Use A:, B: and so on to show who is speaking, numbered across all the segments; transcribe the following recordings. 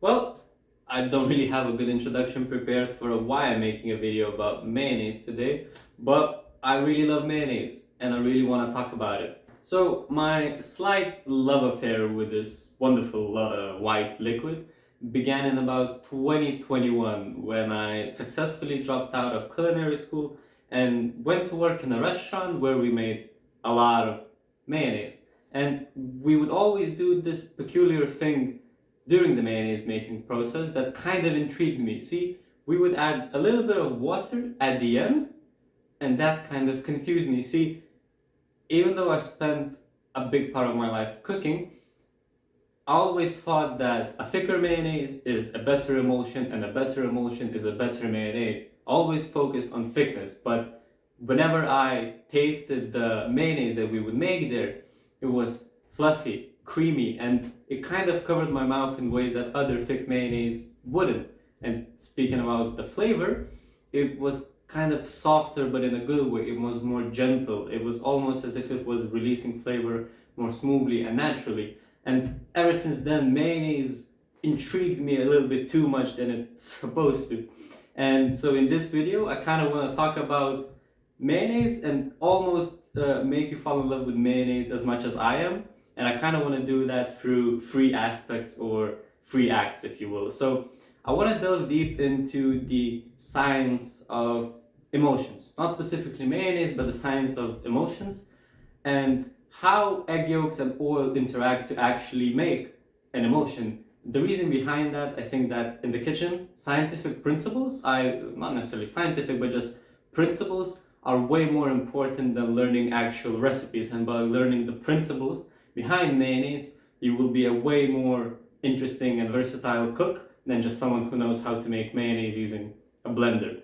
A: Well, I don't really have a good introduction prepared for why I'm making a video about mayonnaise today, but I really love mayonnaise and I really want to talk about it. So, my slight love affair with this wonderful white liquid began in about 2021 when I successfully dropped out of culinary school and went to work in a restaurant where we made a lot of mayonnaise. And we would always do this peculiar thing during the mayonnaise making process that kind of intrigued me. See, we would add a little bit of water at the end, and that kind of confused me. See, even though I spent a big part of my life cooking, I always thought that a thicker mayonnaise is a better emulsion and a better emulsion is a better mayonnaise. Always focused on thickness, but whenever I tasted the mayonnaise that we would make there, it was fluffy, creamy, and it kind of covered my mouth in ways that other thick mayonnaise wouldn't. And speaking about the flavor, it was kind of softer but in a good way. It was more gentle. It was almost as if it was releasing flavor more smoothly and naturally. And ever since then, mayonnaise intrigued me a little bit too much than it's supposed to. And so in this video, I kind of want to talk about mayonnaise and almost make you fall in love with mayonnaise as much as I am. And I kind of want to do that through three aspects or three acts, if you will. So I want to delve deep into the science of emulsions, not specifically mayonnaise, but the science of emulsions and how egg yolks and oil interact to actually make an emulsion. The reason behind that, I think that in the kitchen, scientific principles, not necessarily scientific, but just principles are way more important than learning actual recipes. And by learning the principles behind mayonnaise, you will be a way more interesting and versatile cook than just someone who knows how to make mayonnaise using a blender.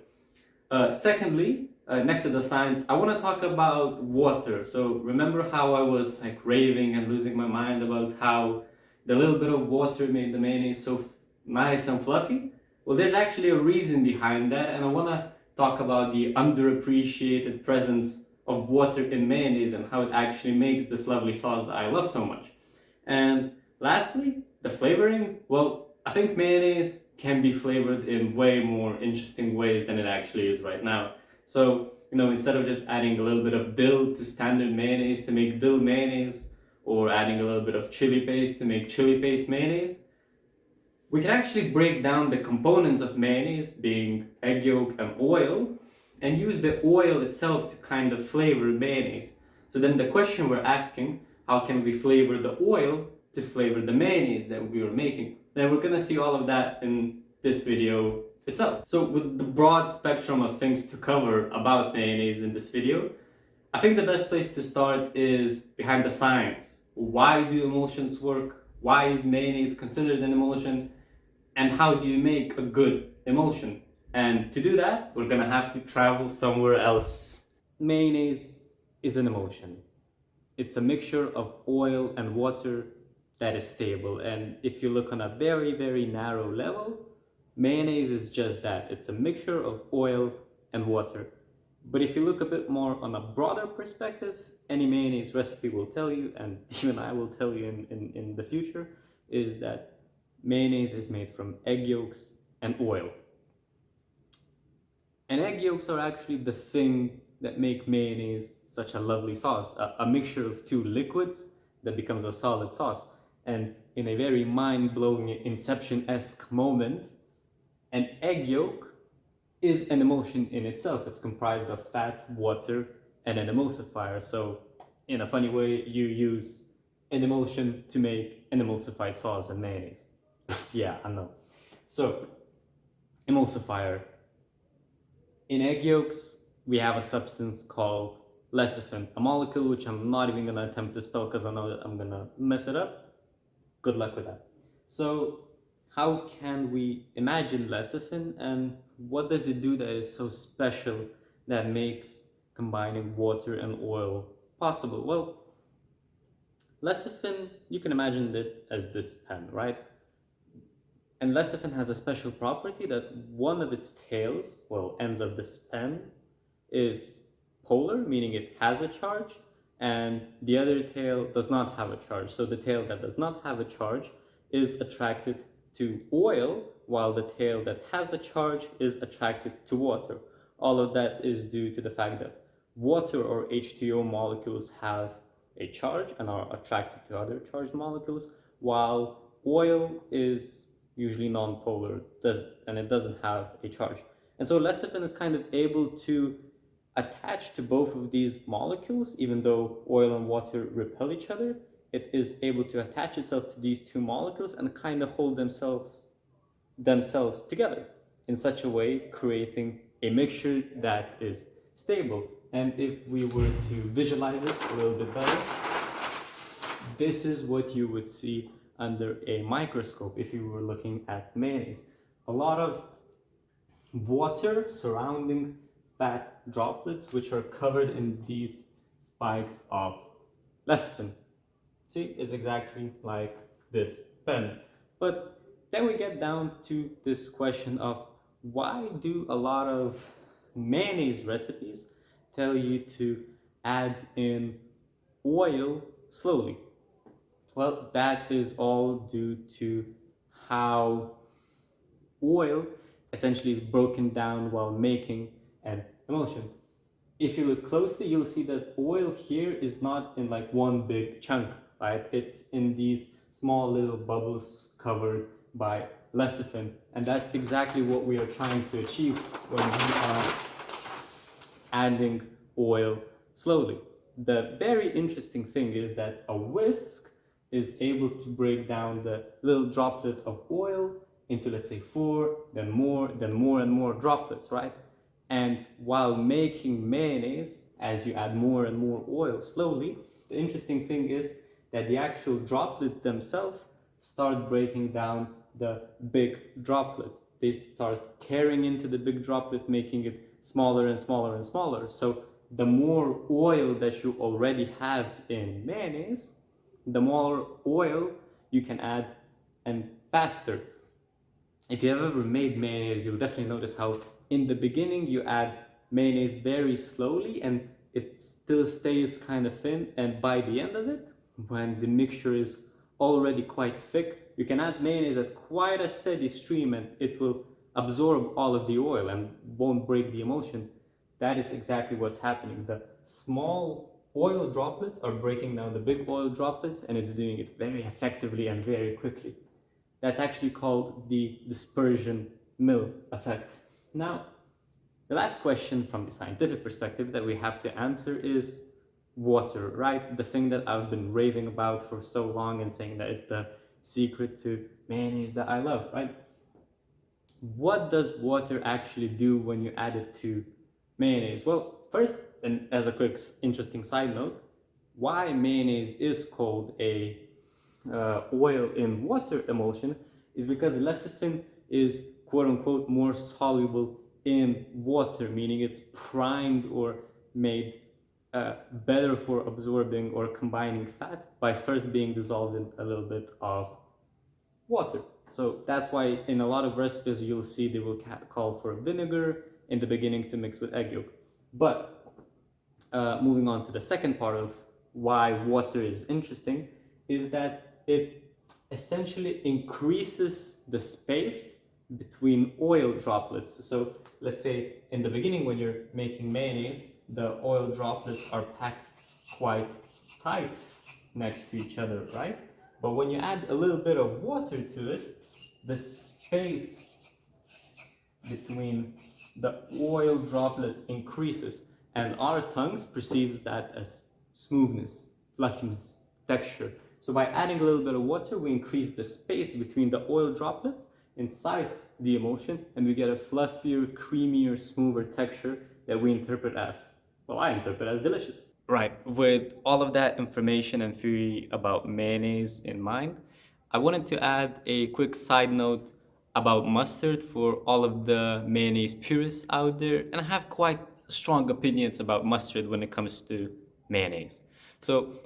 A: Secondly, next to the science, I want to talk about water. So remember how I was like raving and losing my mind about how the little bit of water made the mayonnaise so nice and fluffy? Well, there's actually a reason behind that, and I want to talk about the underappreciated presence of water in mayonnaise and how it actually makes this lovely sauce that I love so much. And lastly, the flavoring. Well, I think mayonnaise can be flavored in way more interesting ways than it actually is right now. So, instead of just adding a little bit of dill to standard mayonnaise to make dill mayonnaise, or adding a little bit of chili paste to make chili paste mayonnaise, we can actually break down the components of mayonnaise, being egg yolk and oil, and use the oil itself to kind of flavor mayonnaise. So then the question we're asking, how can we flavor the oil to flavor the mayonnaise that we were making? And we're gonna see all of that in this video itself. So with the broad spectrum of things to cover about mayonnaise in this video, I think the best place to start is behind the science. Why do emulsions work? Why is mayonnaise considered an emulsion? And how do you make a good emulsion? And to do that, we're gonna have to travel somewhere else. Mayonnaise is an emulsion. It's a mixture of oil and water that is stable. And if you look on a very, very narrow level, mayonnaise is just that. It's a mixture of oil and water. But if you look a bit more on a broader perspective, any mayonnaise recipe will tell you, and even I will tell you in the future, is that mayonnaise is made from egg yolks and oil. And egg yolks are actually the thing that make mayonnaise such a lovely sauce, a mixture of two liquids that becomes a solid sauce. And in a very mind-blowing Inception-esque moment, an egg yolk is an emulsion in itself. It's comprised of fat, water, and an emulsifier. So in a funny way, you use an emulsion to make an emulsified sauce and mayonnaise. Yeah, I know. So, emulsifier. In egg yolks, we have a substance called lecithin, a molecule which I'm not even going to attempt to spell because I know that I'm going to mess it up. Good luck with that. So, how can we imagine lecithin and what does it do that is so special that makes combining water and oil possible? Well, lecithin, you can imagine it as this pen, right? And lecithin has a special property that one of its tails, well, ends of this pen, is polar, meaning it has a charge, and the other tail does not have a charge. So the tail that does not have a charge is attracted to oil, while the tail that has a charge is attracted to water. All of that is due to the fact that water or H2O molecules have a charge and are attracted to other charged molecules, while oil is usually non-polar and it doesn't have a charge. And so lecithin is kind of able to attach to both of these molecules, even though oil and water repel each other. It is able to attach itself to these two molecules and kind of hold themselves together in such a way, creating a mixture that is stable. And if we were to visualize it a little bit better, this is what you would see under a microscope if you were looking at mayonnaise. A lot of water surrounding fat droplets which are covered in these spikes of lecithin. See, it's exactly like this pen. But then we get down to this question of why do a lot of mayonnaise recipes tell you to add in oil slowly? Well, that is all due to how oil essentially is broken down while making an emulsion. If you look closely, you'll see that oil here is not in like one big chunk, right? It's in these small little bubbles covered by lecithin, and that's exactly what we are trying to achieve when we are adding oil slowly. The very interesting thing is that a whisk is able to break down the little droplet of oil into, let's say, 4, then more and more droplets, right? And while making mayonnaise, as you add more and more oil slowly, the interesting thing is that the actual droplets themselves start breaking down the big droplets. They start tearing into the big droplet, making it smaller and smaller and smaller. So the more oil that you already have in mayonnaise, the more oil you can add and faster. If you have ever made mayonnaise, you'll definitely notice how in the beginning you add mayonnaise very slowly and it still stays kind of thin, and by the end of it, when the mixture is already quite thick, you can add mayonnaise at quite a steady stream and it will absorb all of the oil and won't break the emulsion. That is exactly what's happening. The small oil droplets are breaking down the big oil droplets, and it's doing it very effectively and very quickly. That's actually called the dispersion mill effect. Now, the last question from the scientific perspective that we have to answer is water, right? The thing that I've been raving about for so long and saying that it's the secret to mayonnaise that I love, right? What does water actually do when you add it to mayonnaise? Well, first, and as a quick interesting side note, why mayonnaise is called a oil in water emulsion is because lecithin is quote unquote more soluble in water, meaning it's primed or made better for absorbing or combining fat by first being dissolved in a little bit of water. So that's why in a lot of recipes you'll see they will call for vinegar in the beginning to mix with egg yolk. But moving on to the second part of why water is interesting is that it essentially increases the space between oil droplets. So let's say in the beginning when you're making mayonnaise, the oil droplets are packed quite tight next to each other, right? But when you add a little bit of water to it, the space between the oil droplets increases, and our tongues perceives that as smoothness, fluffiness, texture. So by adding a little bit of water, we increase the space between the oil droplets inside the emulsion, and we get a fluffier, creamier, smoother texture that we interpret as, well, I interpret as delicious. Right, with all of that information and theory about mayonnaise in mind, I wanted to add a quick side note about mustard for all of the mayonnaise purists out there, and I have quite strong opinions about mustard when it comes to mayonnaise. So,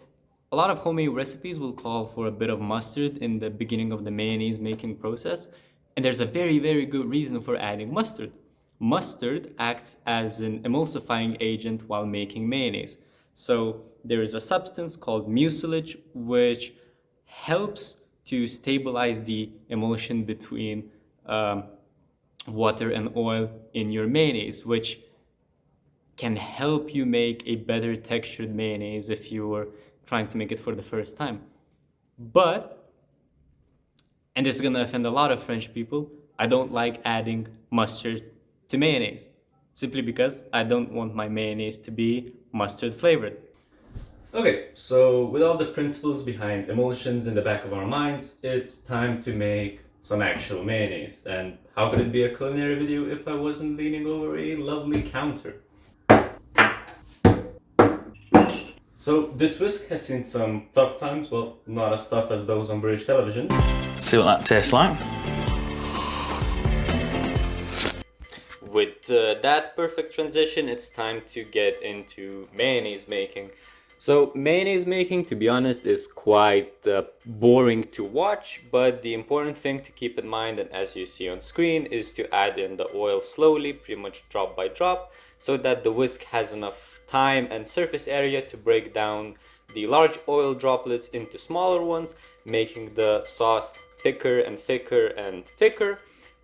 A: a lot of homemade recipes will call for a bit of mustard in the beginning of the mayonnaise making process, and there's a very, very good reason for adding mustard. Mustard acts as an emulsifying agent while making mayonnaise. So there is a substance called mucilage which helps to stabilize the emulsion between water and oil in your mayonnaise, which can help you make a better textured mayonnaise if you were trying to make it for the first time. But, and this is gonna offend a lot of French people, I don't like adding mustard to mayonnaise, simply because I don't want my mayonnaise to be mustard flavored. Okay, so with all the principles behind emulsions in the back of our minds, it's time to make some actual mayonnaise. And how could it be a culinary video if I wasn't leaning over a lovely counter? So this whisk has seen some tough times, well, not as tough as those on British television.
B: See what that tastes like.
A: With that perfect transition, it's time to get into mayonnaise making. So mayonnaise making, to be honest, is quite boring to watch, but the important thing to keep in mind, and as you see on screen, is to add in the oil slowly, pretty much drop by drop, so that the whisk has enough time and surface area to break down the large oil droplets into smaller ones, making the sauce thicker and thicker and thicker.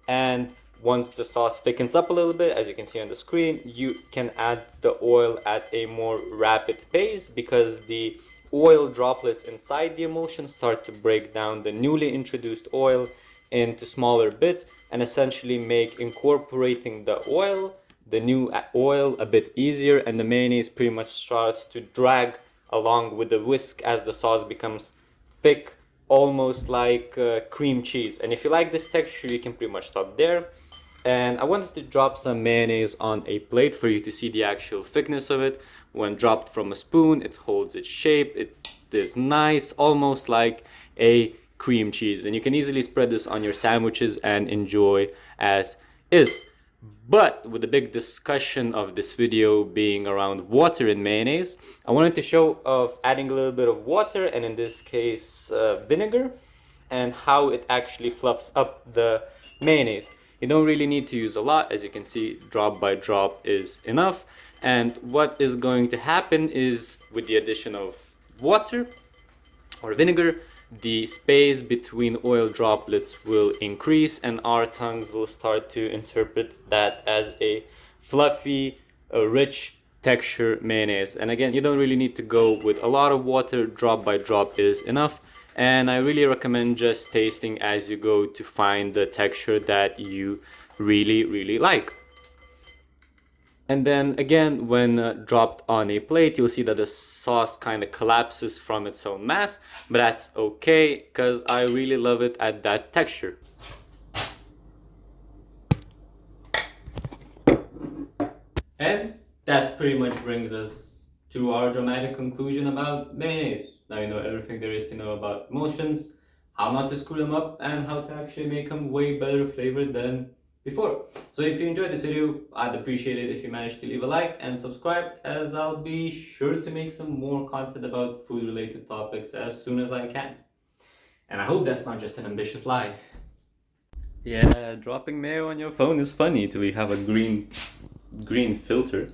A: And once the sauce thickens up a little bit, as you can see on the screen, you can add the oil at a more rapid pace because the oil droplets inside the emulsion start to break down the newly introduced oil into smaller bits and essentially make incorporating the new oil a bit easier, and the mayonnaise pretty much starts to drag along with the whisk as the sauce becomes thick, almost like cream cheese. And if you like this texture, you can pretty much stop there. And I wanted to drop some mayonnaise on a plate for you to see the actual thickness of it. When dropped from a spoon, it holds its shape. It is nice, almost like a cream cheese. And you can easily spread this on your sandwiches and enjoy as is. But with the big discussion of this video being around water in mayonnaise, I wanted to show of adding a little bit of water, and in this case vinegar, and how it actually fluffs up the mayonnaise. You don't really need to use a lot. As you can see, drop by drop is enough. And what is going to happen is, with the addition of water or vinegar, the space between oil droplets will increase, and our tongues will start to interpret that as a fluffy, rich texture mayonnaise. And again, you don't really need to go with a lot of water. Drop by drop is enough. And I really recommend just tasting as you go to find the texture that you really like. And then again, when dropped on a plate, you'll see that the sauce kind of collapses from its own mass, but that's okay because I really love it at that texture. And that pretty much brings us to our dramatic conclusion about mayonnaise. Now you know everything there is to know about emulsions, how not to screw them up, and how to actually make them way better flavored than before. So if you enjoyed this video, I'd appreciate it if you managed to leave a like and subscribe, as I'll be sure to make some more content about food related topics as soon as I can. And I hope that's not just an ambitious lie. Yeah, dropping mayo on your phone is funny till you have a green filter.